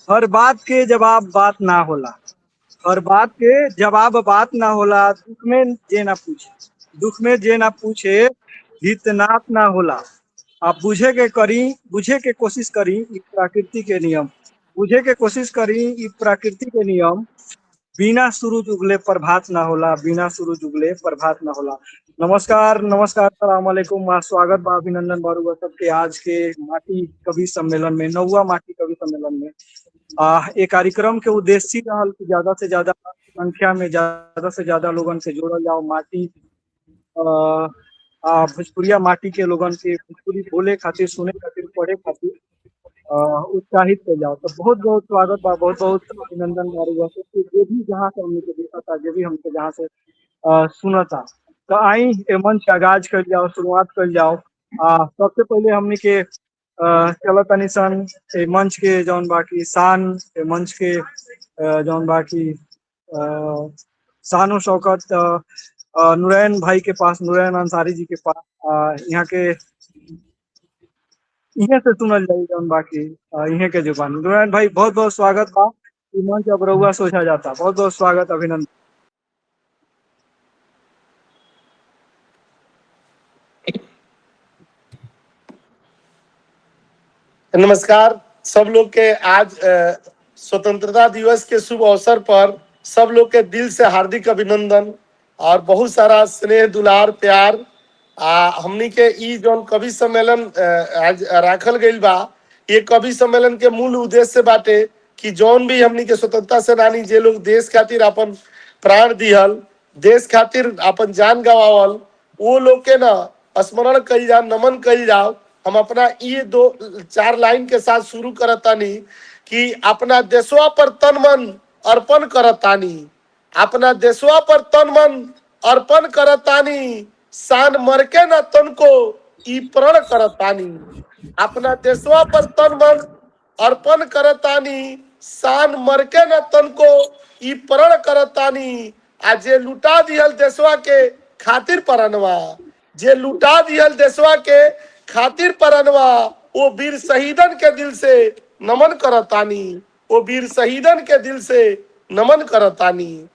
हर बात के जवाब बात ना होला। हर बात के जवाब बात ना होला। दुख में जे ना पूछे हितनात ना होला। आप बुझे के कोशिश करी ई प्रकृति के नियम। बुझे के कोशिश करी ई प्रकृति के नियम। बिना सूरज उगले प्रभात ना होला। बिना सूरज उगले प्रभात ना होला। नमस्कार, नमस्कार, सलाम अलैकुम। स्वागत बा, अभिनंदन बारुआ सबके आज के माटी कवि सम्मेलन में, नौवा माटी कवि सम्मेलन में। ये कार्यक्रम के उद्देश्य ही रहल कि ज्यादा से ज्यादा संख्या में ज्यादा से ज्यादा लोगन से जोड़ल जाओ। माटी आ, भोजपुरिया माटी के लोगन के भोजपुरी बोले खातिर, सुने खातिर, पढ़े खातिर उत्साहित कर जाओ। तो बहुत बहुत स्वागत बा, बहुत बहुत अभिनंदन बारुआ सबके, जे भी जहाँ से हमने के देखा था, जे भी हमसे जहाँ से सुना था। तो आई ए मंच का आगाज कर जाओ, शुरुआत कर जाओ। सबसे पहले हमने के चलो तनी सन ए मंच के जौन बाकी शान, ए मंच के जौन बाकी शान शौकत नुरैन भाई के पास, नुरैन अंसारी जी के पास, यहाँ के इहे से सुनल जाई जौन बाकी इहे के जुबान। नुरैन भाई बहुत बहुत स्वागत बा। ई मंच अब रउआ सोचा जाता। बहुत बहुत स्वागत, अभिनंदन। नमस्कार सब लोग के। आज स्वतंत्रता दिवस के शुभ अवसर पर सब लोग के दिल से हार्दिक अभिनंदन और बहुत सारा स्नेह दुलार प्यार। हमनी के ई जौन कवि सम्मेलन आज राखल गइल बा, ये कवि सम्मेलन के मूल उद्देश्य बाटे कि जौन भी हमनी के स्वतंत्रता सेनानी जे लोग देश खातिर अपन प्राण दिहल, देश खातिर अपन जान गवावल, वो लोग के ना स्मरण कइल जाओ, नमन कइल जाओ। हम अपना ये दो चार लाइन के साथ शुरू करतानी कि अपना देशवा पर तन मन अर्पण करतानी, अपना देशवा पर तन मन अर्पण करतानी, शान मर के न तन को ई प्रण करतानी। अपना देशवा पर तन मन अर्पण करतानी, शान मर के न तन को ई प्रण करतानी। आ जे लुटा दिहल देशवा के खातिर परनवा, जे लुटा दिहल देशवा के खातिर परनवा, वो वीर शहीदन के दिल से नमन करतानी, वो वीर शहीदन के दिल से नमन करतानी।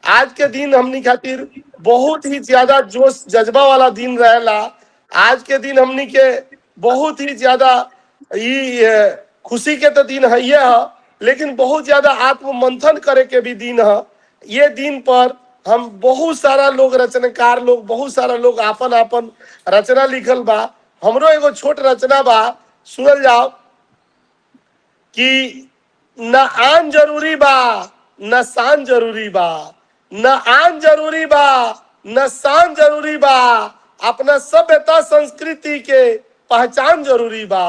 आज के दिन हमनी खातिर बहुत ही ज्यादा जोश जज्बा वाला दिन रहेला। आज के दिन हमनी के बहुत ही ज्यादा खुशी के तो दिन है ये है, लेकिन बहुत ज्यादा आत्म मंथन करे के भी दिन है। ये दिन पर हम बहुत सारा लोग, रचनाकार लोग, बहुत सारा लोग आपन आपन रचना लिखल बा। हमरो एगो छोट रचना बा, सुनल जाओ कि न आन जरूरी बा न शान जरूरी बा, न आन जरूरी बा न शान जरूरी बा, अपना सभ्यता संस्कृति के पहचान जरूरी बा।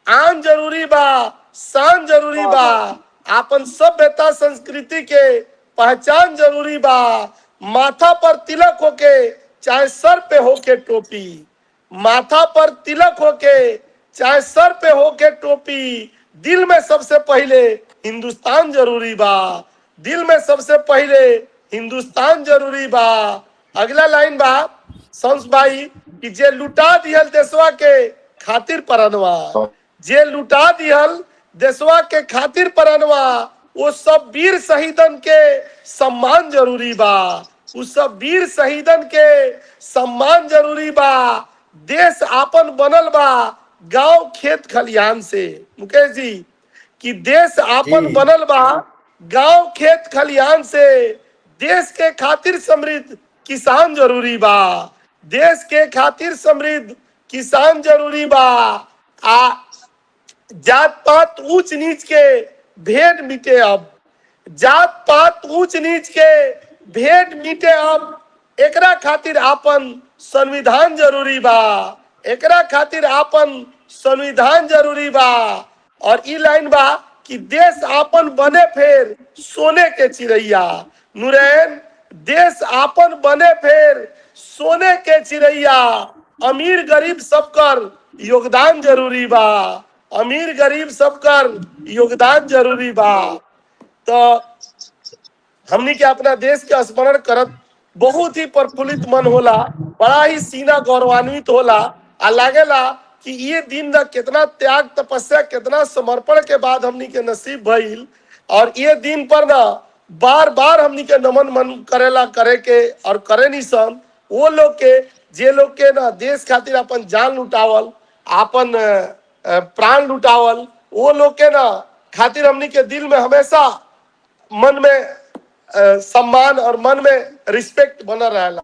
आन जरूरी बा, शान जरूरी बा, अपन सभ्यता संस्कृति के पहचान जरूरी बा। माथा पर तिलक होके चाहे सर पे होके टोपी, माथा पर तिलक होके चाहे सर पे होके टोपी, दिल में सबसे पहले हिंदुस्तान जरूरी बा, दिल में सबसे पहले हिंदुस्तान जरूरी बा। अगला लाइन बा संस भाई कि जे लुटा दिहल देशवा के खातिर परनवा, जे लुटा दिहल देशवा के खातिर परनवा, वो सब वीर शहीदन के सम्मान जरूरी बा, उस सब वीर शहीदन के सम्मान जरूरी बा। देश आपन बनल बा गांव खेत खलियान से, मुकेश जी, कि देश आपन बनल बा गांव खेत खलियान से। देश के खातिर समृद्ध किसान जरूरी बा, देश के खातिर समृद्ध किसान जरूरी बा। जात पात ऊंच नीच के भेद मिटे अब, जात पात ऊंच नीच के भेद मिटे अब, एकरा खातिर आपन संविधान जरूरी बा, एकरा खातिर आपन संविधान जरूरी बा। और ई लाइन बा कि देश आपन बने फिर सोने के चिड़ैया, नुरैन देश आपन बने फिर सोने के चिड़ैया। अमीर गरीब सबकर योगदान जरूरी बा, अमीर गरीब सबकर योगदान जरूरी बा। तो हमनी के अपना देश के स्मरण करत बहुत ही प्रफुल्लित मन होला, बड़ा ही सीना गौरवान्वित होला। आ लागेला कि ये दिन ना कितना त्याग तपस्या कितना समर्पण के बाद हमनी के नसीब भइल। और ये दिन पर ना बार बार हमनी के नमन मन करेला करे के और करे नहीं सन वो लोग के जे लोग के ना देश खातिर अपन जान लुटावल अपन प्राण लुटावल वो लोग के ना खातिर हमनी के दिल में हमेशा मन में सम्मान और मन में रिस्पेक्ट बना रहेला।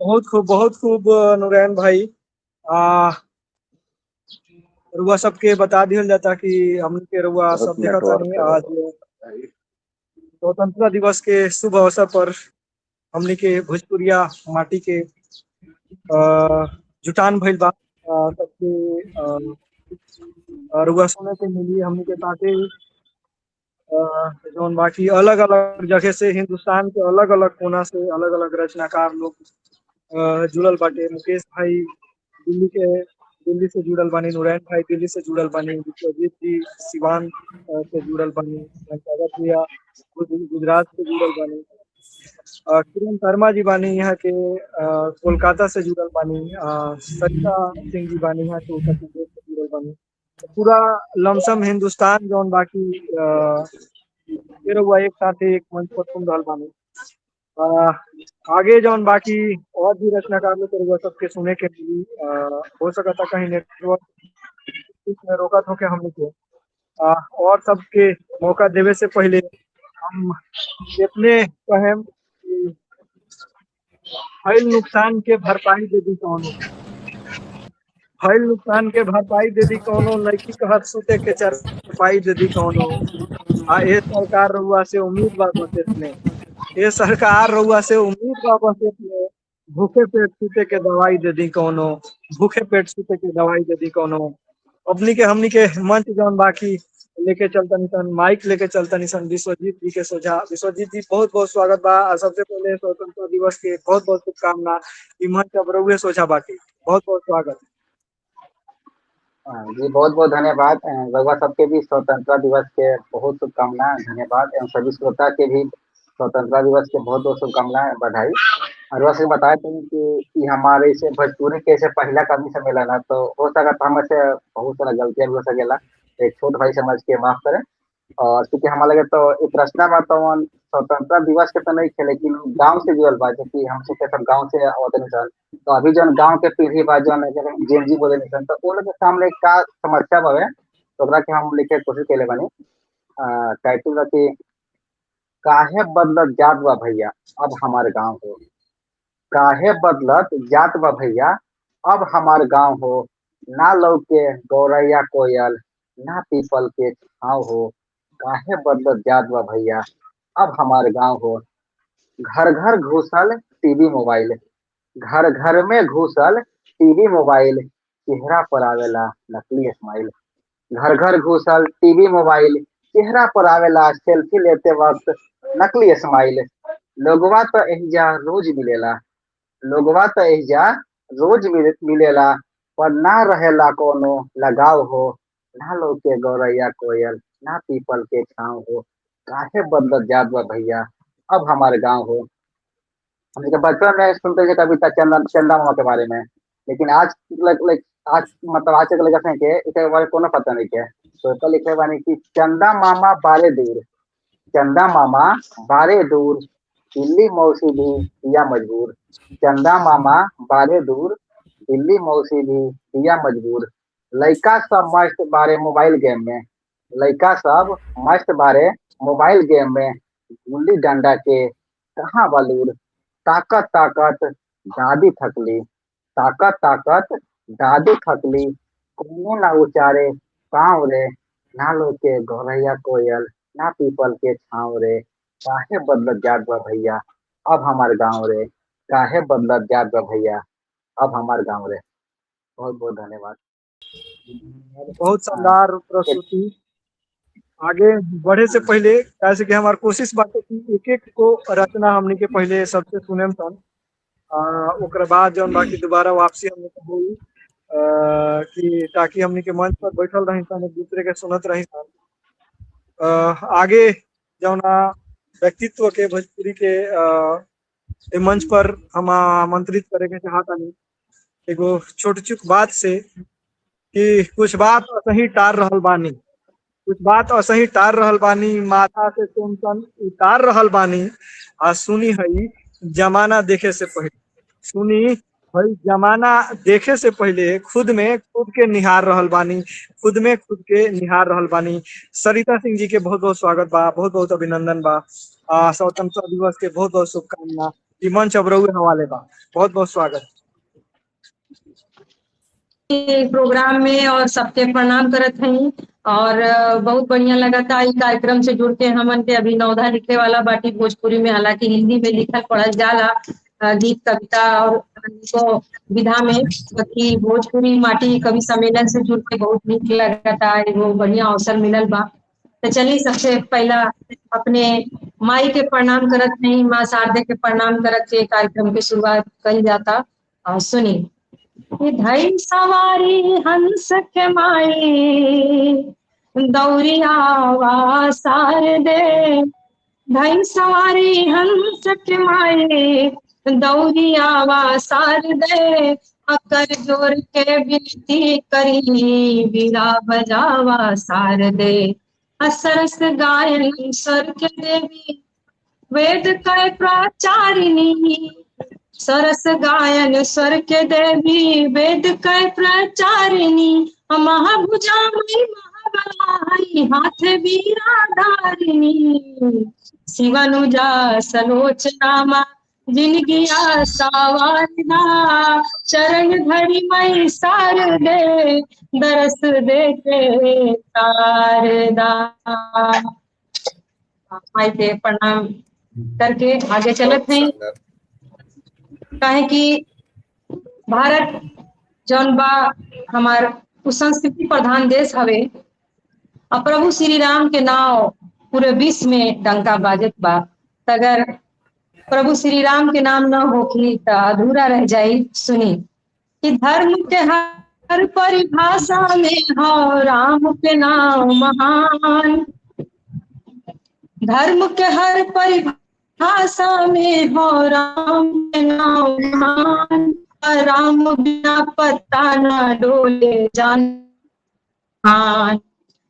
बहुत खूब नुरैन भाई। आ रुआ सबके बता दिया जाता कि हमनी के रुआ सब देखा तानी आज स्वतंत्रता दिवस के शुभ अवसर पर हमनी के भोजपुरिया माटी के जुटान भइल बा। सबके रुआ सुने के मिली हमनी के ताके जौन बाकी अलग अलग जगह से हिंदुस्तान के अलग अलग कोना से अलग अलग रचनाकार लोग जुड़ल बाटे। मुकेश भाई दिल्ली से जुड़ल बानी, नुरैन भाई दिल्ली से जुड़ल बानी, विश्वजीत जी सिवान से जुड़ल बानी, सागर भैया गुजरात से जुड़ल बानी, किरण शर्मा जी बानी यहाँ के कोलकाता से जुड़ल बानी, सरिता सिंह जी बानी यहाँ के उत्तर प्रदेश से जुड़ल बानी। तो पूरा लमसम हिंदुस्तान जौन बाकी फिर हुआ एक साथ एक मंच पर सुन रहल बानी। आगे जौन बाकी और भी रचनाकार लोग के सबके सुने के मिली। हो सकता कहीं नेटवर्क में रोकत होके हमने के और सबके मौका देवे से पहले हम इतने कहें कि भइल नुकसान के भरपाई दे दी कौनो, भइल नुकसान के भरपाई दे दी कौनो, लड़की कहत सुते के चरपाई दे दी कौनो। ये सरकार रउआ से उम्मीद बा बस इतने, ये सरकार रउआ से उम्मीद बा बस इतने, भूखे पेट सूते के दवाई दे दी कौनो, भूखे पेट सूते के दवाई दे दी कौनो। हमनी के मंच जौन बाकी लेके चलता निशन, माइक लेके चलता निशन विश्वजीत जी के सोझा। विश्वजीत जी बहुत बहुत स्वागत बा। सबसे पहले स्वतंत्रता दिवस के बहुत बहुत शुभकामना। ई मंच अब रउए सोझा बाकी बहुत बहुत स्वागत। जी बहुत बहुत धन्यवाद। रउआ सबके भी स्वतंत्रता दिवस के बहुत शुभकामनाएं, धन्यवाद। एवं सभी श्रोता के भी स्वतंत्रता दिवस के बहुत बहुत शुभकामनाएं, बधाई। और वैसे बताए थे कि हमारे इसे भोजपुरी के से पहला कभी से मिला ना, तो हो सकता हमसे बहुत सारा गलतियां भी हो सकेला, एक छोट भाई समझ के माफ करें। और क्योंकि हमारा लगे तो एक रचना बा तो स्वतंत्रता दिवस के तो नहीं थे, लेकिन गांव से जुड़ल बा, क्योंकि हम सब गांव से आवत निसन। तो अभी जो गांव के पीढ़ी बा जो जेनजी बोले निसन, तो वो लोग के सामने का समस्या बावे, तो ओकरा के हम लिखे के कोशिश केले बानी। टाइटल बा कि काहे बदलत जात बा भैया अब हमार गांव हो, काहे बदलत जात बा भैया अब हमार गांव हो, ना लौके गौरैया कोयल ना पीपल के छाँव हो, काहे बदलत जात बा भैया अब हमार गांव हो। घर घर घुसल टीवी मोबाइल, घर घर में घुसल टीवी मोबाइल, चेहरा पर आवेला नकली स्माइल। घर घर घुसल टीवी मोबाइल, चेहरा पर आवेला सेल्फी लेते वक्त नकली स्माइल। लोगवा तो एहिजा रोज मिलेला, लोगवा तो एहिजा रोज मिलेला, पर ना रहेला कोनो लगाव हो, ना लौके गौरैया कोयल ना पीपल के छाँव हो, काहे बदलत जात बा भैया अब हमारे गांव हो। हम जब बचपन में सुनते थे कविता चंदा मामा के बारे में, लेकिन आज आज मतलब आज के लगा के इसके बारे कोनो पता नहीं क्या। तो कल लिखे बानी कि चंदा मामा बारे दूर, चंदा मामा बारे दूर, दिल्ली मौसी भी दिया मजबूर। चंदा मामा बारे दूर, दिल्ली मौसी भी दिया मजबूर। लड़का सब मस्त बारे मोबाइल गेम में, लड़का सब मस्त बारे मोबाइल गेम में, गुल्ली डंडा के कहाँ बलूर। ताकत ताकत दादी थकली, ताकत ताकत दादी थकली, कोनो ना उचारे पाँव रे, ना लोके गौरैया कोयल ना पीपल के छाँव रे, काहे बदलत जात बा भैया अब हमार गाँव रे, काहे बदलत जात बा भैया अब हमार गाँव रे। बहुत बहुत धन्यवाद। बहुत शानदार प्रस्तुति। आगे बढ़े से पहले कैसे कि हमार कोशिश बाटे कि एक एक को रचना हमने के पहले सबसे सुने सन, ओकरा बाद जौन बाकी दोबारा वापसी हमने के हुई कि ताकि हमने के मंच पर बैठल रही सन, एक दूसरे के सुनत रही सन। आगे जौना व्यक्तित्व के भोजपुरी के मंच पर हम आमंत्रित करे के चाहतानी। एगो छोट चुक बात से कि कुछ बात सही टार रहल बानी, कुछ बात असही टार रहल बानी, माथा से टेंशन उतार रहल बानी। आ सुनी हई जमाना देखे से पहले, सुनी हई जमाना देखे से पहले खुद में खुद के निहार रहल बानी, खुद में खुद के निहार रहल बानी। सरिता सिंह जी के बहुत बहुत स्वागत बा, बहुत बहुत अभिनंदन बा। स्वतंत्रता दिवस के बहुत बहुत शुभकामना। ई मंच अब रउए हवाले बा, बहुत बहुत स्वागत। प्रोग्राम में और सबके प्रणाम करत हई और बहुत बढ़िया लगा था इस कार्यक्रम से जुड़ के। हमन के अभी नवधा लिखे वाला बाटी भोजपुरी में, हालांकि हिंदी में लिखल पढ़ल जाला गीत कविता और तो विधा में, बाकी भोजपुरी माटी कवि सम्मेलन से जुड़ के बहुत नीक लगा था। एगो बढ़िया अवसर मिलल बा। तो चलिए सबसे पहला अपने माई के प्रणाम करत नहीं, माँ शारदे के प्रणाम करत के कार्यक्रम की शुरुआत कही जाता। और सुनी धई सवारी हंस के माई दौरियावा सार दे, धई सवारी हंस के माई दौरियावा सार दे, अकर जोर के विनती करी बीड़ा बजावा सार दे। असरस गायन स्वर के देवी वेद कै प्राचारिणी, सरस गायन स्वर के देवी वेद कै प्रचारिणी, महाभुजा मई महाबलाई हाथ वीराधारिणी, शिवनुजा सलोचना जिनगिया सावारदा, चरण धरि मई सार दे दरस दे के तारदा। माई के प्रणाम करके आगे चलत हैं। काहे कि भारत जौन बा हमार संस्कृति प्रधान देश हवे और प्रभु श्री राम के नाम पूरे विश्व में डंका बाजत बा। अगर प्रभु श्री राम के नाम न होखी तो अधूरा रह जाई। सुनी कि धर्म के हर परिभाषा में हो राम के नाम महान, धर्म के हर परिभाषा में हो राम के नाम महान, राम बिना पत्ता न डोले जान।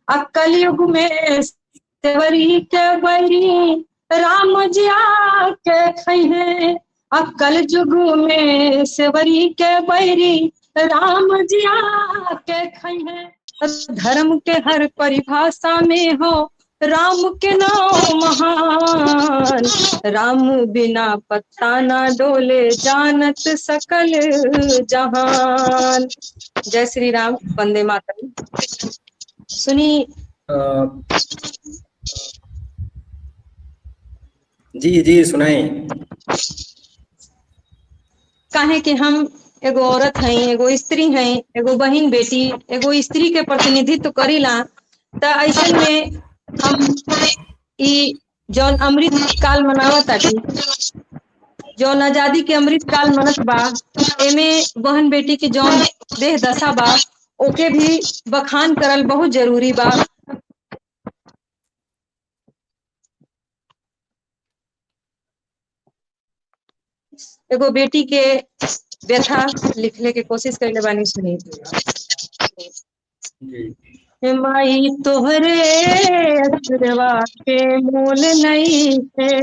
अक्कल युग में सेवरी के बैरी राम जी आके खैहे, अक्कल युग में सेवरी के बैरी राम जी आके खैहे, धर्म के हर परिभाषा में हो राम के नाम महान, राम बिना पत्ता ना डोले जानत सकल जहान। जय श्री राम, वंदे मातरम। सुनी जी जी सुनाई। काहे कि हम एगो औरत हैं, एगो स्त्री हैं, एगो बहन बेटी, एगो स्त्री के प्रतिनिधित्व करीला। तो ऐसे में हम ई जौन अमृत काल मनावत ताटी, जौन आजादी के अमृत काल मनत बा, एमे बहन बेटी की जौन देह दशा बा ओके भी बखान करल बहुत जरूरी बा। एगो बेटी के व्यथा लिखने की कोशिश करले बानी। सुनी माई तोहरे असरवा के मोल नहीं है,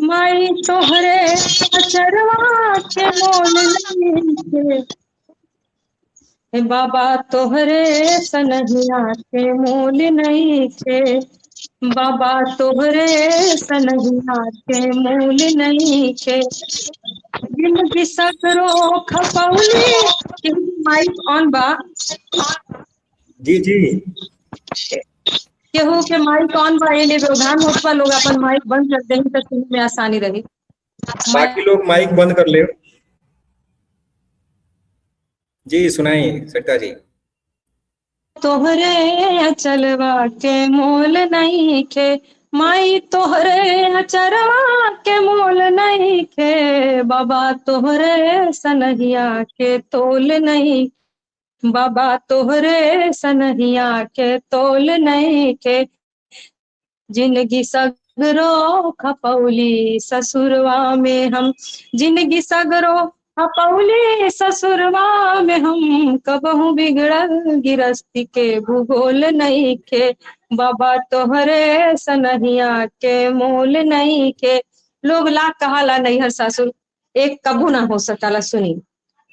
माई तोहरे अचरवा के मोल नहीं है, बाबा तोहरे सनहिया के मोल नहीं है, बाबा तोहरे सनहिया के मोल नहीं है। जिंदगी सकरो खपौली। माइक ऑन बा? जी जी केहू के माइक ऑन बा, एने व्यवधान होत बा, लोग अपन माइक बंद कर दें तो सुनने में आसानी रही। बाकी लोग माइक बंद कर ले। जी सुनाई सरिता जी। तोहरे अचलवा के मोल नहीं खे, माई तोहरे अचरवा के मोल नहीं खे, बाबा तोहरे सनहिया के तोल नहीं, बाबा तोहरे सनहिया के तोल नहीं के। जिंदगी सब सगरो खपौली ससुरवा में हम, जिंदगी सगरो खपौली ससुरवा में हम, कबहू बिगड़ल गिरस्ती के भूगोल नहीं के, बाबा तोहरे सनहिया के मोल नहीं के। लोग ला कहाला नैहर सासुर एक कबू ना हो सकला। सुनी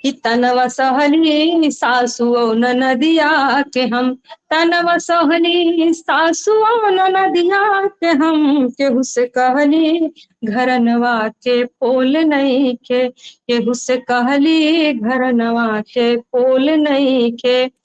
कि तनवा सहली सासुओ नदिया के हम, तनवा सहली सासुओ नदिया के हम, केहू से कहली घरनवा के पोल नहीं के, केहू से कहली घरनवा के पोल नहीं के।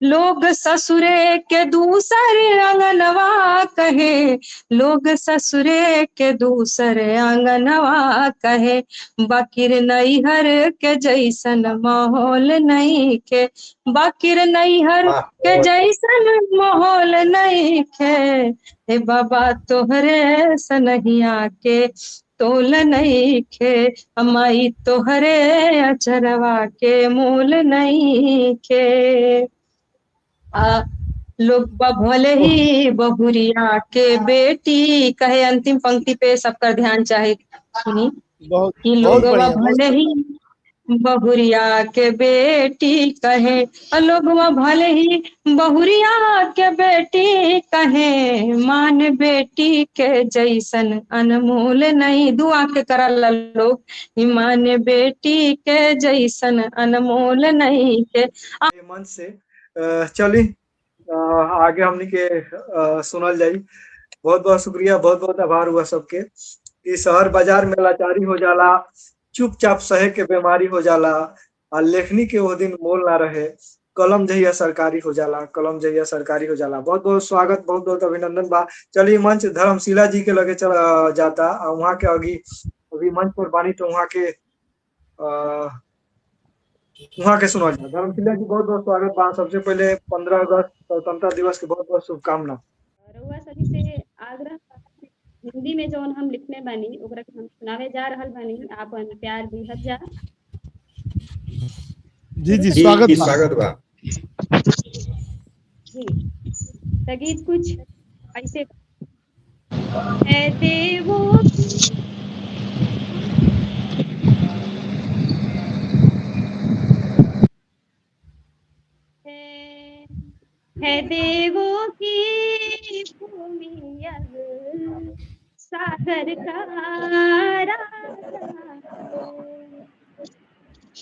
लोग ससुरे के दूसरे आंगनवा कहे, लोग ससुरे के दूसरे आंगनवा कहे, बाकिर नैहर के जैसन माहौल नहीं के, बाकिर नैहर के जैसन माहौल नहीं के। हे बाबा तोहरे सनहिया के तोल नहीं खे, हमाई तोहरे अचरवा के मोल नहीं खे। लोग भले ही बहुरिया के बेटी कहे, अंतिम पंक्ति पे सबका ध्यान चाहे सुनी बहुत कि बहुत लोग बढ़िया, भले ही बहुरिया के बेटी कहे, लोग भले ही बहुरिया के बेटी कहे, मान बेटी के जैसन अनमोल नहीं। दुआ के करल लोग, मान बेटी के जैसन अनमोल नहीं के। मन से चली आगे हमनी के सुनल जाई। बहुत बहुत शुक्रिया, बहुत बहुत आभार हुआ सबके। कि शहर बाजार में लाचारी हो जाला, चुपचाप सहे के बीमारी हो जाला, आ लेखनी के वो दिन मोल ना रहे, कलम जहिया सरकारी हो जाला, कलम जहिया सरकारी हो जाला। बहुत बहुत स्वागत, बहुत बहुत अभिनंदन बा। चलिए मंच धर्मशिला जी के लगे चला जाता, वहाँ के अभी मंच पर बानी तो वहाँ के सुना जाए। धर्मशिला जी बहुत बहुत स्वागत बा। सबसे पहले 15 अगस्त स्वतंत्रता दिवस के बहुत बहुत शुभकामना। रउआ सभी से आग्रह हिंदी में जौन हम लिखने बानी ओकरा के हम सुनावे जा रहल बानी, आपन प्यार दिहत जा। जी जी जी स्वागत जी बा। स्वागत बा। जी तो गीत कुछ ऐसे है देवो है देवों की भूमि अब सागर का राजा है।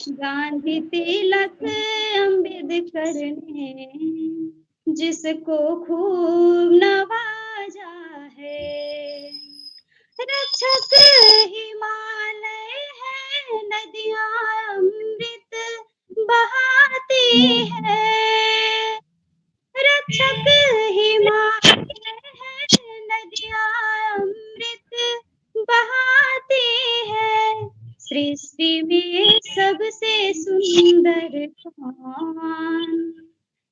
गांधी तिलक अम्बेडकर ने जिसको खूब नवाजा है। रक्षक हिमालय है, नदियां अमृत बहाती है। रक्षक हिमालय है, नदियां अमृत बहाती है। सृष्टि में सबसे सुंदर कौन,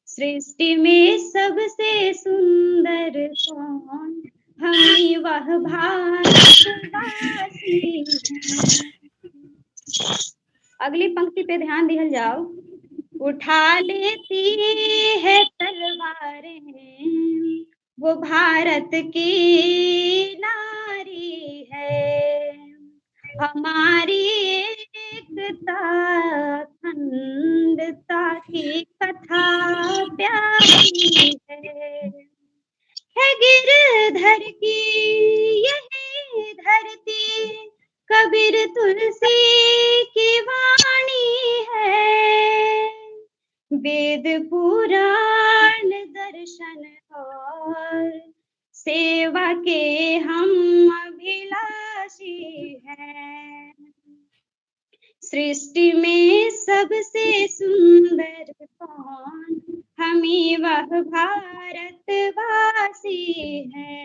सृष्टि में सबसे सुंदर कौन, हमी वह भारतवासी हैं। अगली पंक्ति पे ध्यान दिया जाओ। उठा लेती है तलवारें वो भारत की नारी है। हमारी एकता अखंडता की कथा प्यारी है गिरधर की यही धरती, कबीर तुलसी की वाणी है। वेद पुराण दर्शन और सेवा के हम अभिलाषी हैं। सृष्टि में सबसे सुंदर कौन, हमी वह भारतवासी है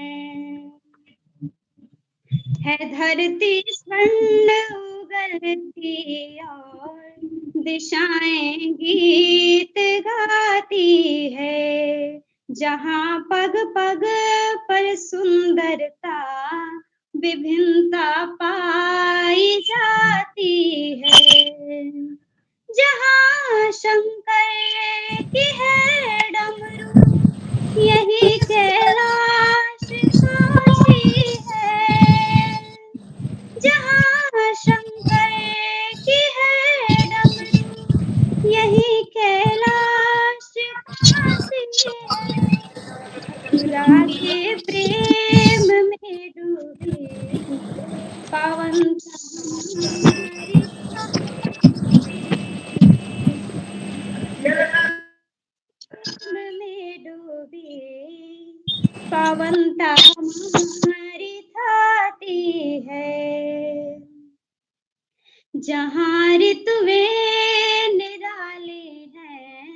धरती स्वर्ण उगलती और दिशाएं गीत गाती है। जहाँ पग पग पर सुंदरता विभिन्नता पाई जाती है। जहाँ शंकर की है डमरू, यही कैलाश काशी है। पिता के प्रेम में डूबी पावन हमारी में डूबी पावनता हमारी थाती है। जहाँ ऋतुएं निराले हैं,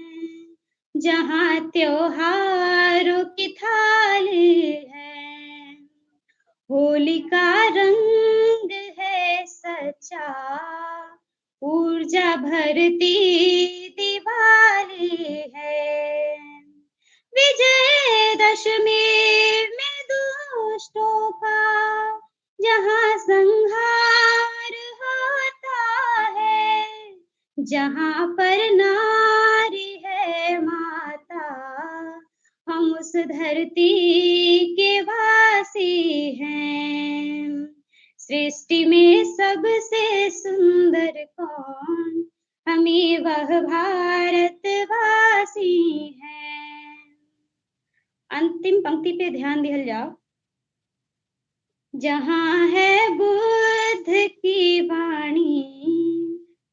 जहाँ त्योहारों की थाली है, होली का रंग है सच्चा, ऊर्जा भरती दिवाली है। विजयदशमी में दुष्टों का जहाँ संहार होता है, जहाँ पर नारी है माता, हम उस धरती के वासी हैं। सृष्टि में सबसे सुंदर कौन, हमें वह भारतवासी हैं। अंतिम पंक्ति पे ध्यान दिया जाओ। जहाँ है बुद्ध की वाणी,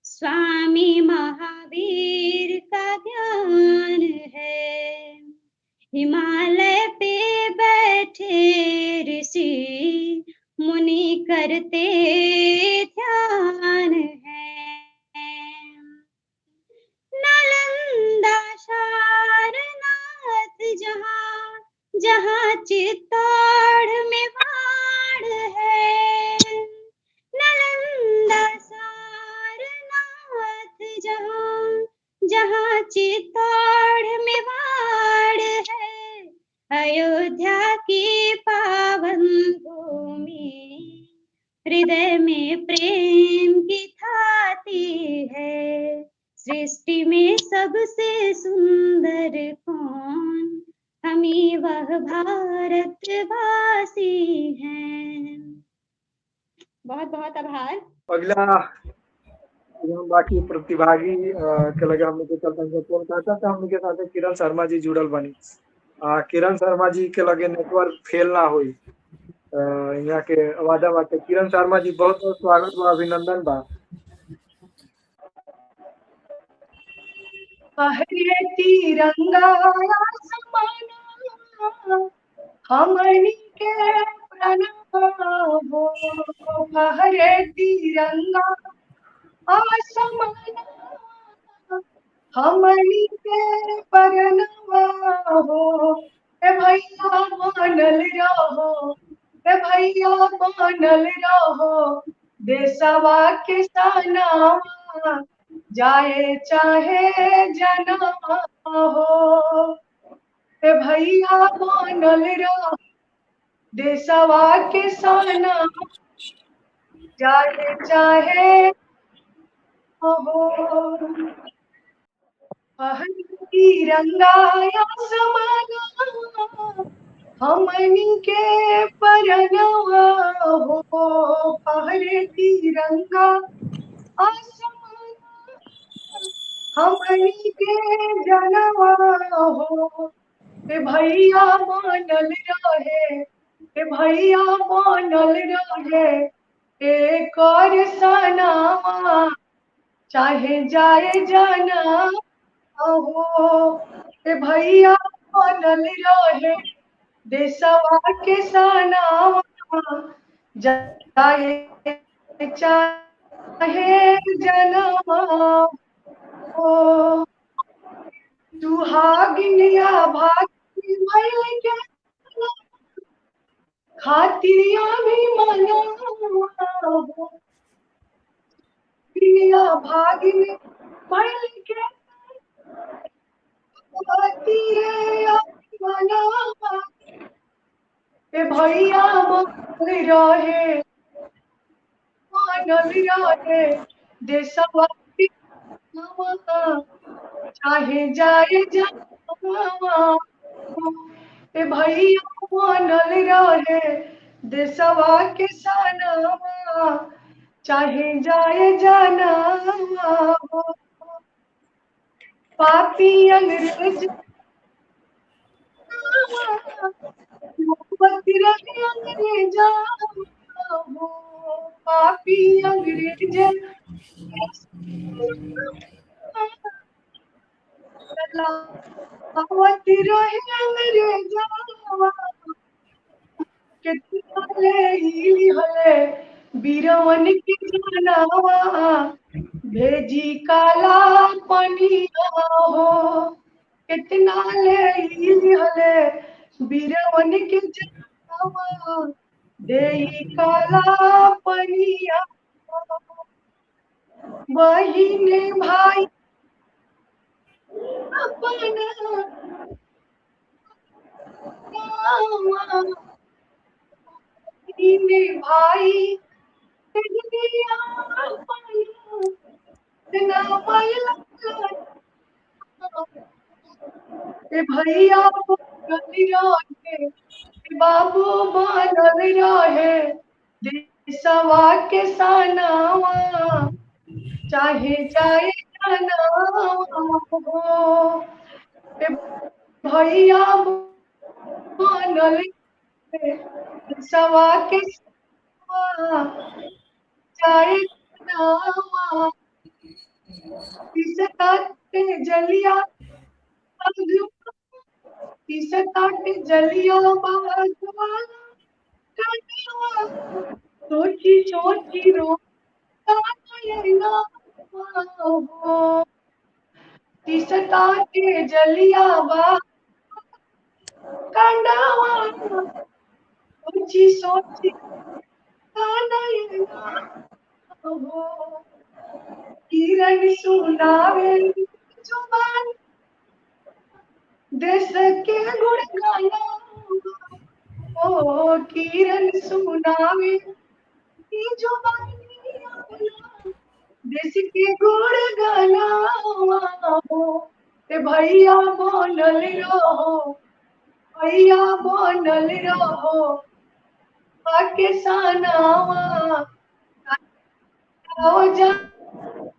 स्वामी महावीर का ज्ञान है। हिमालय पे बैठे ऋषि मुनि करते ध्यान है। नालंदा सारनाथ जहाँ, जहाँ चित्तौड़ में बाढ़ है। नालंदा सारनाथ जहाँ, जहाँ चित्तौड़ में बाढ़ है। अयोध्या की पावन भूमि, हृदय में प्रेम की थाती है। सृष्टि में सबसे सुंदर कौन, हमी वह भारतवासी हैं। बहुत बहुत आभार। अगला हम बाकी प्रतिभागी के लगे हमने के चलते हैं फोन करता था। हमने के साथ किरण शर्मा जी जुड़ल बनी। किरण शर्मा जी के लगे नेटवर्क फेल ना हुई यहाँ के वादा बाटे। किरण शर्मा जी बहुत बहुत स्वागत बा, अभिनंदन बा। हरे तिरंगा आसमाना हमनी के प्रणाम हो। हरे तिरंगा आसमाना हमनी के प्रणाम हो। ए भैया मानल रहो, ए भैया मानल रहो, देशवा के सनावा जाए चाहे जनमा हो। ए भैया मानल रहो, देशवा के सनावा जाए चाहे हो। तिरंगा आसमाना हमनी के परनवा हो। हरे तिरंगा आसमाना हमनी के जनवा हो। ए भैया मानल रहे, ए भैया मानल रहे, एक और सनावा चाहे जाए जाना हो। ए भैया मानल रहे, देशवा के सनावा जाए चाहे जनमा हो। सुहागिनिया भागी भइल के खातिरिया भी मनावा हो। दुनिया भागिनी भइल के खातिरिया मनावा। ए भैया मानल रहे, मानल रहे, देशवा के सनावा चाहे जाए जनमा हो। ए भैया मानल रहे, देशवा के सनावा चाहे जाए जनमा हो। पापी अंग्रेज मोहब्बत रहे अंग्रेजा हो, पापी अंग्रेज सलावत रहे अंग्रेजा, कितना ले ही हले बीरवन की जनावा, भेजी काला पनिया हो, कितना ले ही हले बीरवन के जनावा, देई काला पनिया हो। बहिने भाई अपना नावा, बहिने भाई तेरिया अपना नावा लगा, ए भैया बनल रहे, ए बाबू बनल रहे, देशवा के सनावा, चाहे जाए जनावा हो, ए भैया बनल रहे, देशवा के सनावा, चाहे जनावा, काटे जलिया काटे जलिया बागवाला, सोची सोची रो हो, काटे जलिया बागवाला, सोची सोची हो, किरण सुनावे जुबान देश के गुण गाना, ओ किरण सुनावे जुबान देश के गुण गाना हो, ए भैया बनल रहो, भैया बनल रहो, पाकिस्तानवा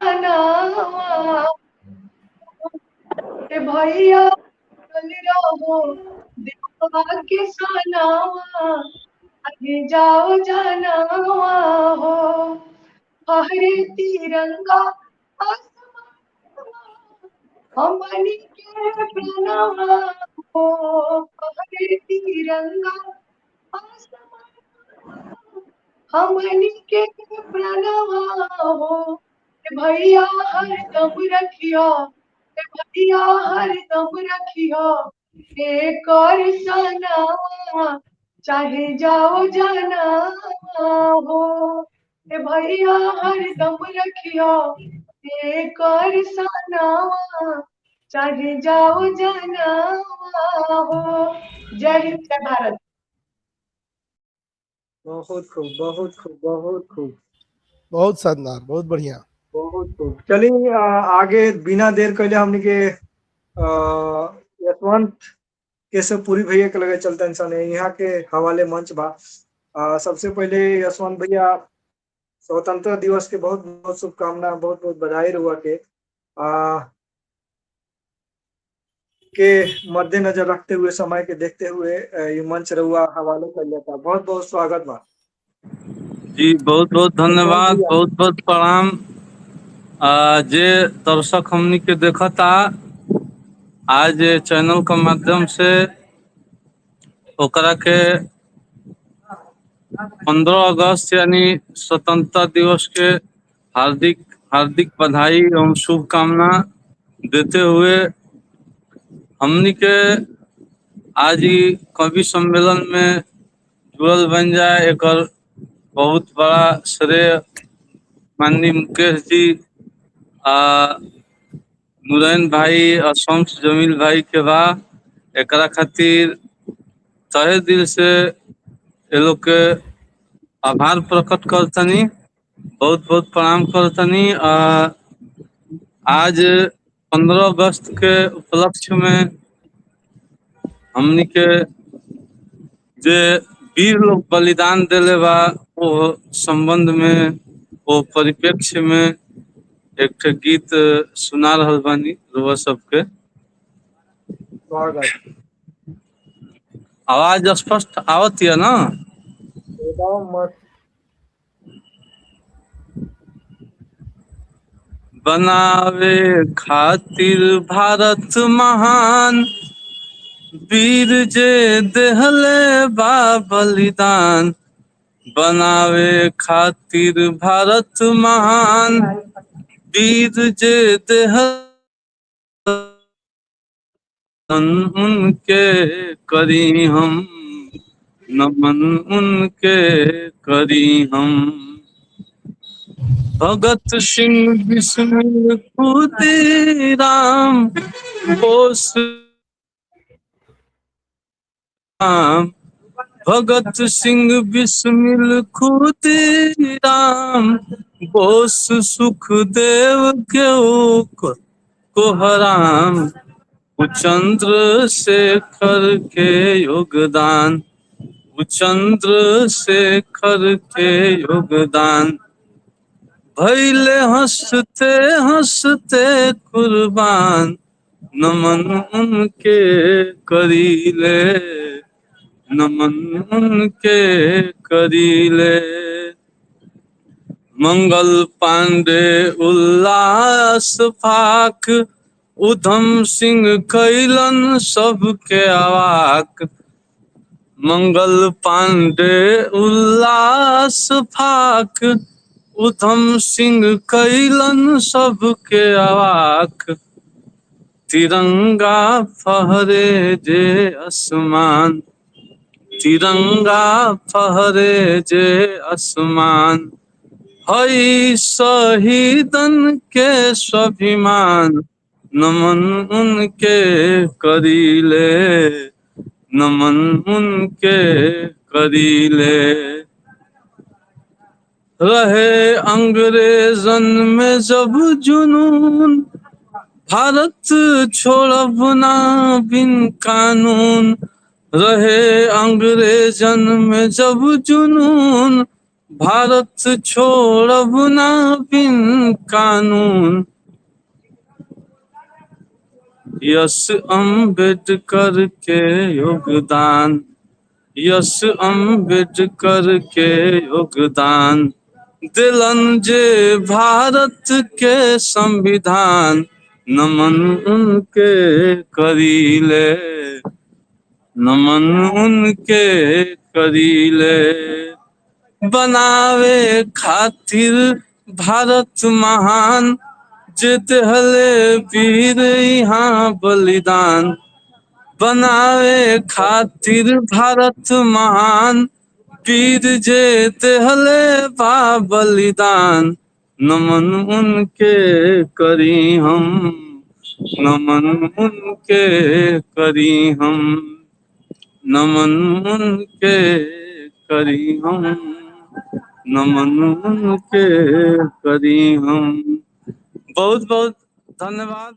जनावा, ए भैया बनल रहो, देशवा के सनावा, आगे जाओ जनावा हो, हरे तिरंगा आसमां, हमनी के प्रणवा हो, हरे तिरंगा आसमां, हमनी के प्रणवा हो, भैया हरदम रखियो, भैया हरदम रखियो, एक और सनावा, चाहे जाओ जनावा हो, भैया हरदम रखियो, एक और सनावा, चाहे जाओ जनावा हो। जय हिंद, जय भारत। बहुत खूब, बहुत खूब, बहुत खूब, बहुत शानदार, बहुत बढ़िया। बहुत खूब। चलिए आगे बिना देर कैले हमने के यशवंत केशवपुरी भैया के लगे चलते इंसान है, यहाँ के हवाले मंच बा। सबसे पहले यशवंत भैया स्वतंत्रता दिवस के बहुत बहुत शुभकामना, बहुत बहुत बधाई रुआ के मद्देनजर रखते हुए, समय के देखते हुए ये मंच रहुआ हवाले कर लेता। बहुत बहुत स्वागत बा जी, बहुत बहुत धन्यवाद, बहुत बहुत प्रणाम। जे दर्शक हमनी के देखता आज चैनल के माध्यम से, ओकरा के 15 अगस्त यानी स्वतंत्रता दिवस के हार्दिक हार्दिक बधाई एवं शुभकामना देते हुए, हमनी के आज ही कवि सम्मेलन में जुड़ल बन जाए, एक बहुत बड़ा श्रेय माननीय मुकेश जी, नूरैन भाई और शम्स जमील भाई के बा। एकरा खातिर तहे दिल से ये लोग के आभार प्रकट करतनी, बहुत बहुत प्रणाम करतनी। आज 15 अगस्त के उपलक्ष्य में हमनी के जे वीर लोग बलिदान दिले बा, वो संबंध में, वो परिप्रेक्ष्य में एक गीत सुना रहल बानी रुआ सबके। आवाज स्पष्ट आवत है ना? एकदम मस्त। बनावे खातिर भारत महान, वीर जे देहले बा बलिदान। बनावे खातिर भारत महान, वीर जे देहले, उनके करी हम नमन, उनके करी हम। भगत सिंह बिस्मिल खुदीराम बोस राम। भगत सिंह बिस्मिल खुदीराम बोस सुखदेव को हराम। चंद्रशेखर के योगदान, चंद्रशेखर के योगदान। भैले हंसते हंसते कुर्बान, नमन उनके करीले, नमन उनके करीले। मंगल पांडे उल्लास फाक, उधम सिंह कैलन सबके अवाक। मंगल पांडे उल्लास फाक, उधम सिंह कैलन सबके अवाक। तिरंगा फहरे जे आसमान, तिरंगा फहरे जे आसमान। हई शहीदन के स्वाभिमान, नमन उनके करीले, नमन उनके करीले। रहे अंग्रेजन में जब जुनून, भारत छोड़ब ना बिन कानून। रहे अंग्रेजन में जब जुनून, भारत छोड़ब ना बिन कानून। यस अम्बेडकर के योगदान, यस अम्बेडकर के योगदान। दिलन जे भारत के संविधान, नमन उनके करीले, नमन उनके करीले। बनावे खातिर भारत महान, जे देहले वीर यहाँ बलिदान। बनावे खातिर भारत महान, वीर जे देहले बा बलिदान। नमन उनके करी हम, नमन उनके करी हम, नमन उनके करी हम, नमन उनके करी हम। बहुत बहुत धन्यवाद।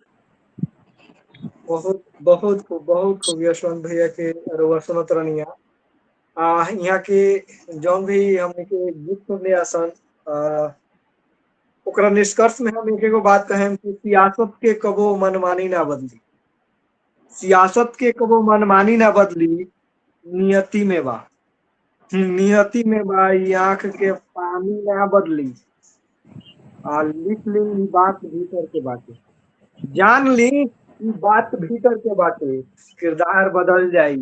बहुत बहुत खूब यशवंत भैया के रउआ सुनत रहनिया। यहाँ के जौन भी हमने के गीत सुनले आसन, ओकरा निष्कर्ष में हम एक बात कहें कि सियासत के कबो मनमानी ना बदली, सियासत के कबो मनमानी ना बदली, नियति में बा, नियति में बा। ई आँख के पानी ना बदली, लिख ली ई बात भीतर के बाटे, जान ली ई बात भीतर के बाटे। किरदार बदल जाई,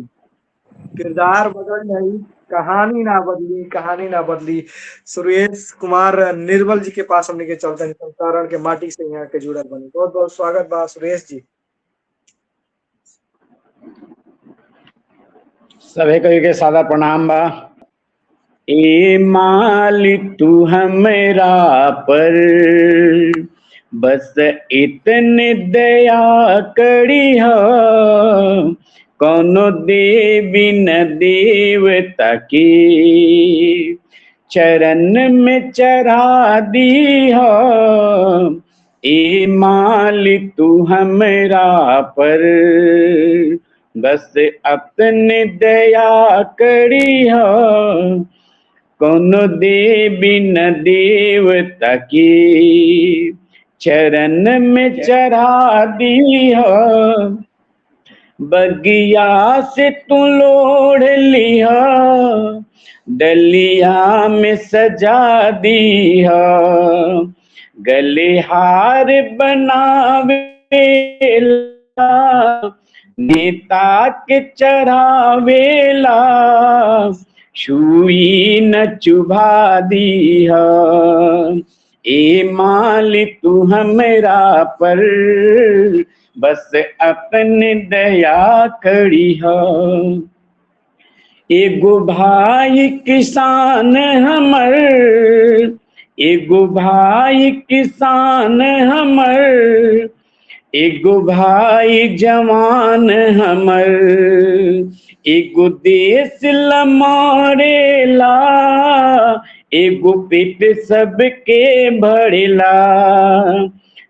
किरदार बदल जाई, कहानी ना बदली, कहानी ना बदली। सुरेश कुमार निर्मल जी के पास हमने के चलते संसारण के माटी से यहाँ के जुड़ल बनी। बहुत बहुत स्वागत बा सुरेश जी। सभी को के सादा प्रणाम बा। ए मालिक तू हमरा पर बस इतने दया करी हो, कोनो देवी न देवता की चरण में चढ़ा दी हो। ए मालिक तू हमरा पर बस अपने दया करी हो, कोनो देवी न देवता की चरण में चढ़ा दी हो। बगिया से तू लोढ़ लिया, डलिया में सजा दिया, गले हार बनावेला, नेता के चढ़ावेला, छुई न चुभा दिया। ए माली तू हमरा पर बस अपने दया करिहा। एगो भाई किसान हमर, एगो भाई किसान हमर, एगो भाई जवान हमर, एगो देश लमारेला, एगो पेट सबके भरेला।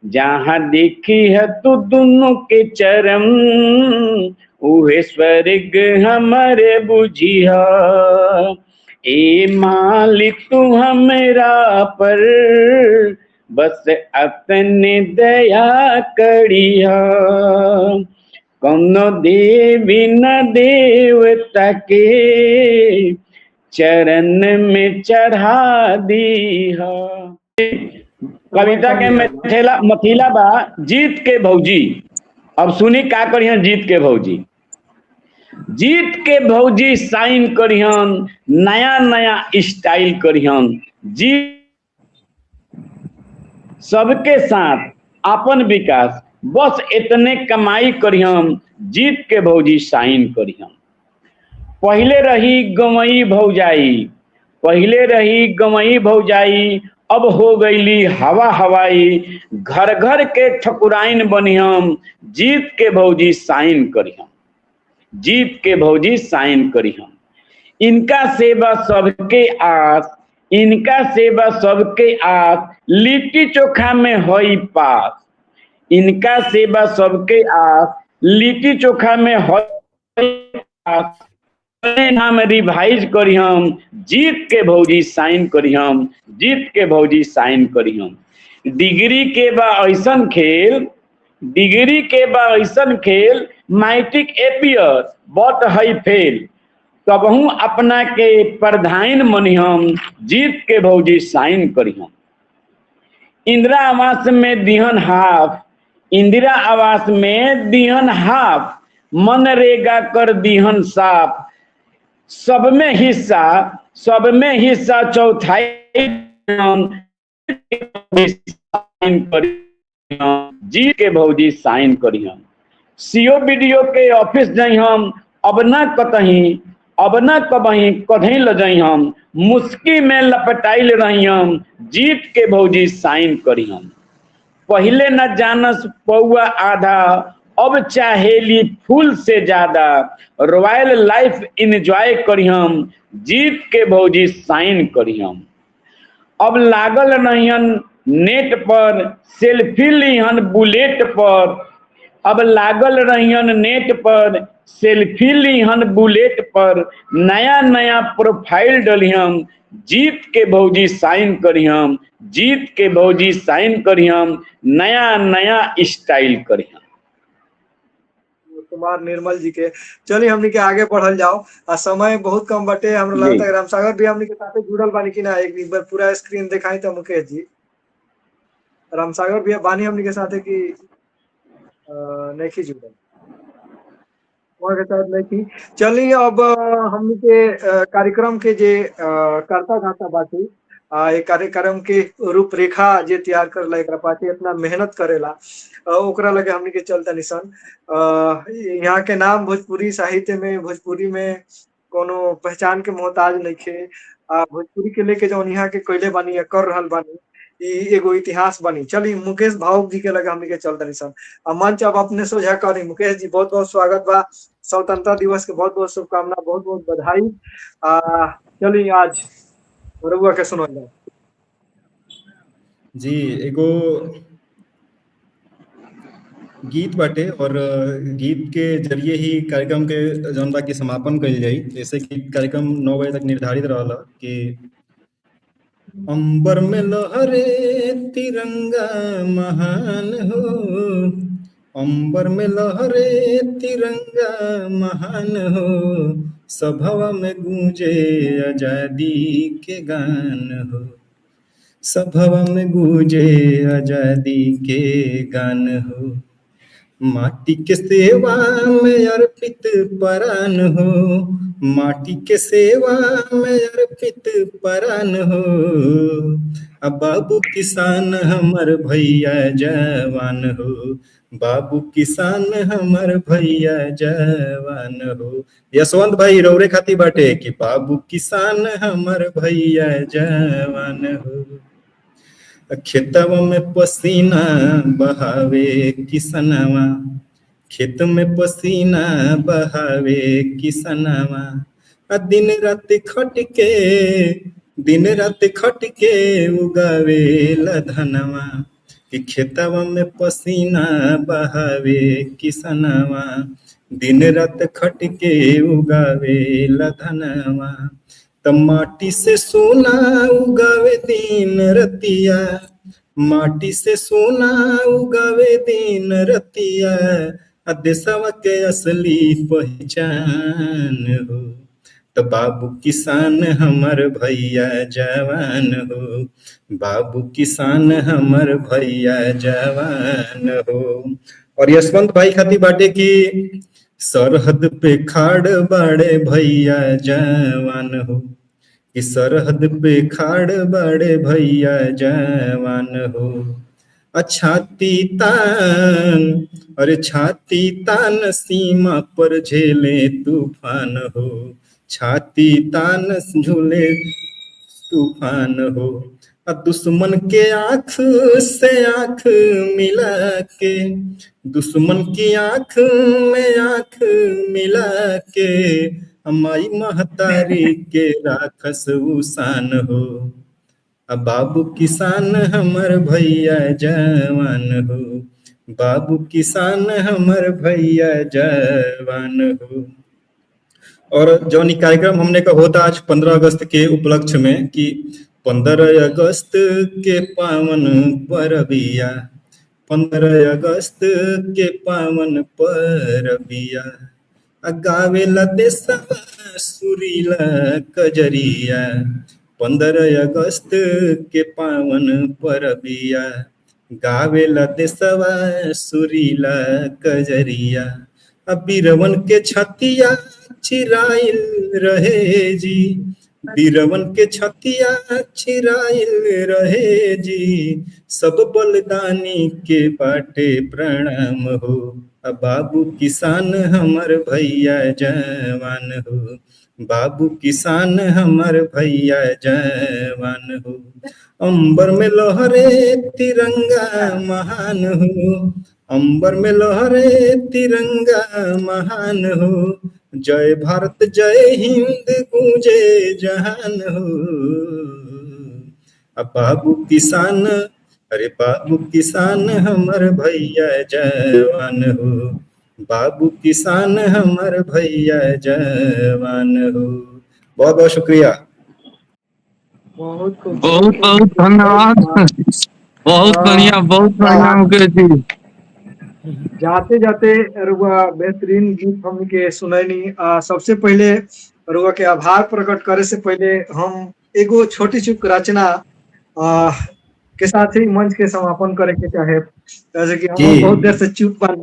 जहाँ देखी है तू दोनों के चरम, उहे स्वर्ग हमरे बुझिया। ए मालिक तू हमरा पर बस अपने दया करिया। कौनो देवी न देवता के चरण में चढ़ा दीहा। कविता के मथिला बा जीत के भौजी। अब सुनी का करिहन जीत के भौजी। जीत के भौजी साइन करिहन, नया नया स्टाइल करिहन, जीत सबके साथ अपन विकास, बस इतने कमाई करिहन, जीत के भौजी साइन करिहन। पहले रही गमई भौजाई, पहले रही गमई भौजाई, अब हो गईली हवा हवाई, घर घर के ठकुराइन बनिहम, जीत के भौजी साइन करिहम, जीत के भौजी साइन करिहम। इनका सेवा सबके आस, इनका सेवा सबके आस, लिट्टी चोखा में होई पास। इनका सेवा सबके आस, लिट्टी चोखा में होई पास। नाम रिवाइज करिहम, जीत के भौजी साइन करिहम, जीत के भौजी साइन करिहम। डिग्री के बा ऐसन खेल, डिग्री के बा ऐसन खेल, मैट्रिक एपियर बट है फेल। तबहू अपना के प्रधान मनिहम, जीत के भौजी साइन करिहम। इंदिरा आवास में दिहन हाफ, इंदिरा आवास में दिहन हाफ, मनरेगा कर दिहन साफ। सब में हिस्सा, सब में हिस्सा चौथाई, जी के भौजी साइन करिहन। सीओ बीडीओ के ऑफिस जाई हम, अब ना कतही, अब ना कबही कधई ल जाई हम, मुस्की में लपटाइल रही हम, जीत के भौजी साइन करिहन। पहले न जानस पौआ आधा, अब चाहेली फूल से ज्यादा, रॉयल लाइफ इंजॉय करिहम, जीत के भौजी साइन करिहम। अब लागल रहियन नेट पर, सेल्फी लिहन बुलेट पर। अब लागल रहियन नेट पर, सेल्फी लिहन बुलेट पर। नया नया प्रोफाइल डलिहम, जीत के भौजी साइन करिहम, जीत के भौजी साइन करिहम। नया नया स्टाइल करिहम। कुमार निर्मल जी के। चलिए हमनी के आगे बढ़ल जाओ, आ समय बहुत कम बटे। हमरा लगता है रामसागर भी हमनी के साथे जुड़ल बानी कि ना। एक बार पूरा स्क्रीन दिखाई तो मुकेश जी, रामसागर भी बानी हमनी के साथे की नहीं जुड़ल के साथ नहीं। चलिए अब हमनी के कार्यक्रम के जे करता धरता बाकी एक कार्यक्रम के रूपरेखा जे तैयार करला, एकरा पाछे इतना मेहनत करेला, ओकरा लगे हमनी के चलता निशन। यहाँ के नाम भोजपुरी साहित्य में, भोजपुरी में कोनो पहचान के मोहताज नहीं खे। भोजपुरी के लेके जो यहाँ के कोयले बानी कर रहल बानी, एगो इतिहास बनी। चलिए मुकेश भावुक जी के लगे हमनी के चलता निशन। मंच अब अपने सोझा करी। मुकेश जी बहुत बहुत स्वागत बा, स्वतंत्रता दिवस के बहुत बहुत शुभकामना, बहुत बहुत बधाई। चलिए आज रउआ के सुनल जाए। जी एगो गीत बाटे और गीत के जरिए ही कार्यक्रम के जौन बा की समापन कइल जाई। जैसे कि कार्यक्रम 9 बजे तक निर्धारित रहला कि अंबर में लहरे तिरंगा महान हो, अंबर में लहरे तिरंगा महान हो, सभवा में गूंजे आजादी के गान हो, सभवा में गूंजे आजादी के गान हो। माटी के सेवा में अर्पित परान हो, माटी के सेवा में अर्पित परान हो। अब बाबू किसान हमर भैया जवान हो, बाबू किसान हमर भैया जवान हो। यशवंत भाई रौरे खाती बाटे कि बाबू किसान हमर भैया जवान हो। खेतवा में पसीना बहावे किसनवा, खेत में पसीना बहावे किसनवा। दिन रात खट के, दिन रात खट के उगावे धनवा, कि खेतवा में पसीना बहावे किसनवा, दिन रात खट के उगावे धनवा। त माटी से सोना उगावे दिन रतिया, माटी से सोना उगावे दिन रतिया। देशवा के असली पहचान हो, तो बाबू किसान हमर भैया जवान हो, बाबू किसान हमर भैया जवान हो। और यशवंत भाई खाती बाटे की सरहद पे खाड़ बाड़े भैया जवान हो, कि सरहद पे खाड़ बाड़े भैया जवान हो। छाती तान, अरे छाती तान सीमा पर झेले तूफान हो, छाती तान झूले तूफान हो। दुश्मन के आंख से आंख मिला के, दुश्मन की आंख में आंख मिला के, हमारी महतारी के राखस उसान हो। अब बाबू किसान हमर भैया जवान हो, बाबू किसान हमर भैया जवान हो। और जौन कार्यक्रम हमने का होता आज 15 अगस्त के उपलक्ष्य में कि 15 अगस्त के पावन परबिया, 15 अगस्त के पावन परबिया। गावेला देशवा सुरीला कजरिया, 15 अगस्त के पावन परबिया। गावेला देशवा सुरीला कजरिया। बीरवन के छतिया चिराइल रहे जी, बीरवन के छतिया चिराइल रहे जी। सब बलिदानी के बाटे प्रणाम हो। अब बाबू किसान हमर भैया जवान हो, बाबू किसान हमर भैया जवान हो। अंबर में लहरे तिरंगा महान हो, अंबर में लहरे तिरंगा महान हो। जय भारत जय हिंद गूंजे जहान हो। अब बाबू किसान, अरे बाबू किसान हमर भैया जवान हो, बाबू किसान हमर भैया जवान हो। बहुत बहुत शुक्रिया। बहुत बहुत बहुत धन्यवाद, बहुत बढ़िया, बहुत बढ़िया मुकेश जी। जाते जाते रुआ बेहतरीन गीत हमके सुनैनी। सबसे पहले रुआ के आभार प्रकट करे से पहले हम एगो छोटी चुक रचना के साथ ही मंच के समापन करे के चाहे, जैसे कि हम बहुत देर से चुप बन,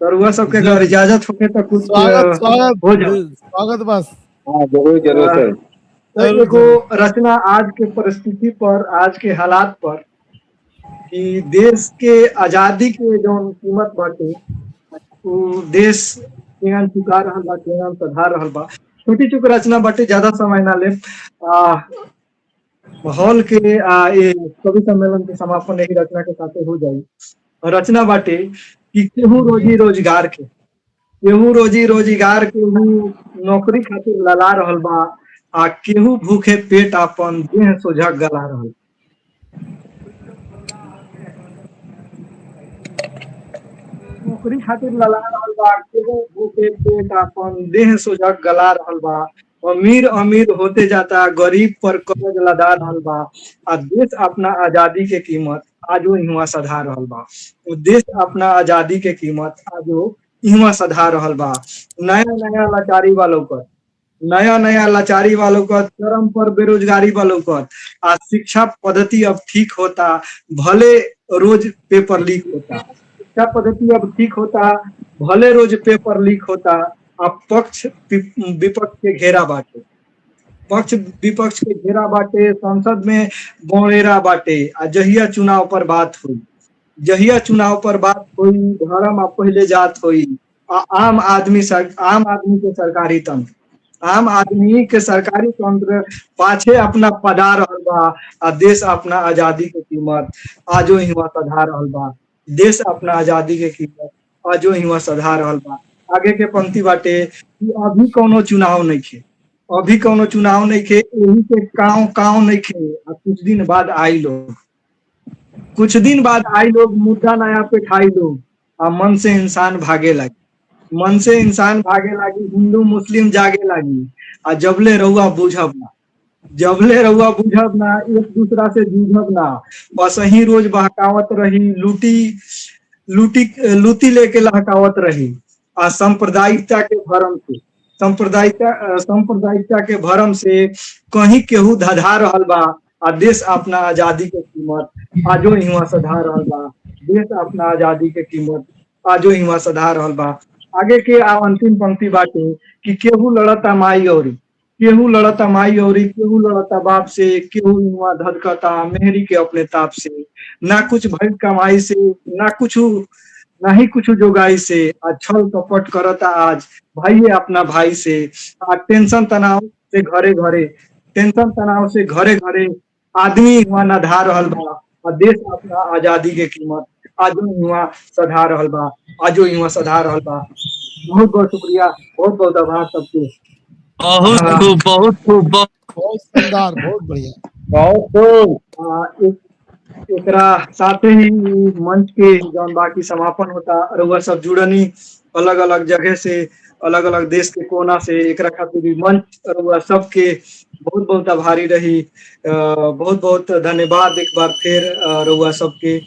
तो रुआ सबके अगर इजाजत होके तो कुछ स्वागत स्वागत हो जाए। स्वागत बस। हाँ जरूर जरूर सर। तो एगो रचना आज के परिस्थिति पर, आज के हालात पर, कि देश के आजादी के जो कीमत बाटे वो देश केहन चुका रहल बा, केहन सधा रहल बा। छोटी चुक रचना बाटे, ज्यादा समय ना ले। हॉल के ये कवि सम्मेलन के समापन एक रचना के साथ हो जाई। रचना बाटे कि केहू रोजी रोजगार के, केहू रोजी रोजगार के नौकरी खातिर लला रहल बा, केहू भूखे पेट अपन देह सोझा गला रहल। नौकरी खातिर लला रहल बा, केहू भूखे पेट अपन देह सोझा गला रहल बा। अमीर अमीर होते जाता, गरीब पर कर्ज लदा रहल बा। देश अपना आजादी के कीमत आजो इहवा सधा रहल बा। तो देश अपना आजादी के कीमत आजो इहवा सधा रहल बा। नया नया लाचारी वालों का नया नया लाचारी वालों का चरम पर बेरोजगारी वालों का आज शिक्षा पद्धति अब ठीक होता, भले रोज पेपर लीक होता। शिक्षा पद्धति अब ठीक होता, भले रोज पेपर लीक होता। अब पक्ष विपक्ष के घेरा बाटे, पक्ष विपक्ष के घेरा बाटे, संसद में बोरेरा बाटे। आ जहिया चुनाव पर बात हुई, जहिया चुनाव पर बात हुई, धर्म आ पहले जात हुई। आम आदमी के सरकारी तंत्र, आम आदमी के सरकारी तंत्र पाछे अपना पदा रहल बा। आ देश अपना आजादी के कीमत आजो हिवा सधा रहल बा। देश अपना आजादी के कीमत आजो हिवा सधा रहल बा। आगे के पंक्ति बाटे कि अभी कोनो चुनाव नहीं खे, अभी कोनो चुनाव नहीं खे, यही के काव नहीं खे। कुछ दिन बाद आई लोग, कुछ दिन बाद आई लोग, मुद्दा नया पे ठाई लोग। आ मन से इंसान भागे लगे, मन से इंसान भागे लगी, हिंदू मुस्लिम जागे लगी। आ जबले रहुआ बुझब ना, जबले रहुआ बुझब ना, एक दूसरा से जूझब ना, बस ही रोज बहकावत रही, लूटी लेके लहकावत रही। आ सांप्रदायिकता के भरम से, सांप्रदायिकता के भरम से कहीं केहू धधा रहल बा। आ देश अपना आजादी के कीमत आजो हिवा सधा रहल बा। देश अपना आजादी के कीमत आजो हिवा सधा रहल बा। आगे के अंतिम पंक्ति बाटे कि केहू लड़ता माई औरी, केहू लड़ता माई औरी, केहू लड़ता बाप से, केहू हिवा धधकता मेहरी के अपने ताप से। ना कुछ भइल कमाई से, ना ही कुछ जोगाई से। आज छल कपट करता आज भाई अपना भाई से। आज टेंशन तनाव से घरे घरे, टेंशन तनाव से घरे घरे आदमी हुआ ना धा रहल बा। और देश अपना आजादी के कीमत आजो हुआ सधा रहल बा, आजो हुआ सधा रहल बा। बहुत बहुत शुक्रिया, बहुत बहुत आभार सबके। बहुत खूब, बहुत खूब, बहुत शानदार, बहुत बढ़िया, बहुत खूब। एकरा साथे ही मंच के जौन बाकी समापन होता, रउआ सब जुड़नी अलग अलग जगह से, अलग अलग देश के कोना से। एकरा खातिर भी मंच रउआ सबके बहुत बहुत आभारी रही। बहुत बहुत धन्यवाद एक बार फिर रउआ सबके।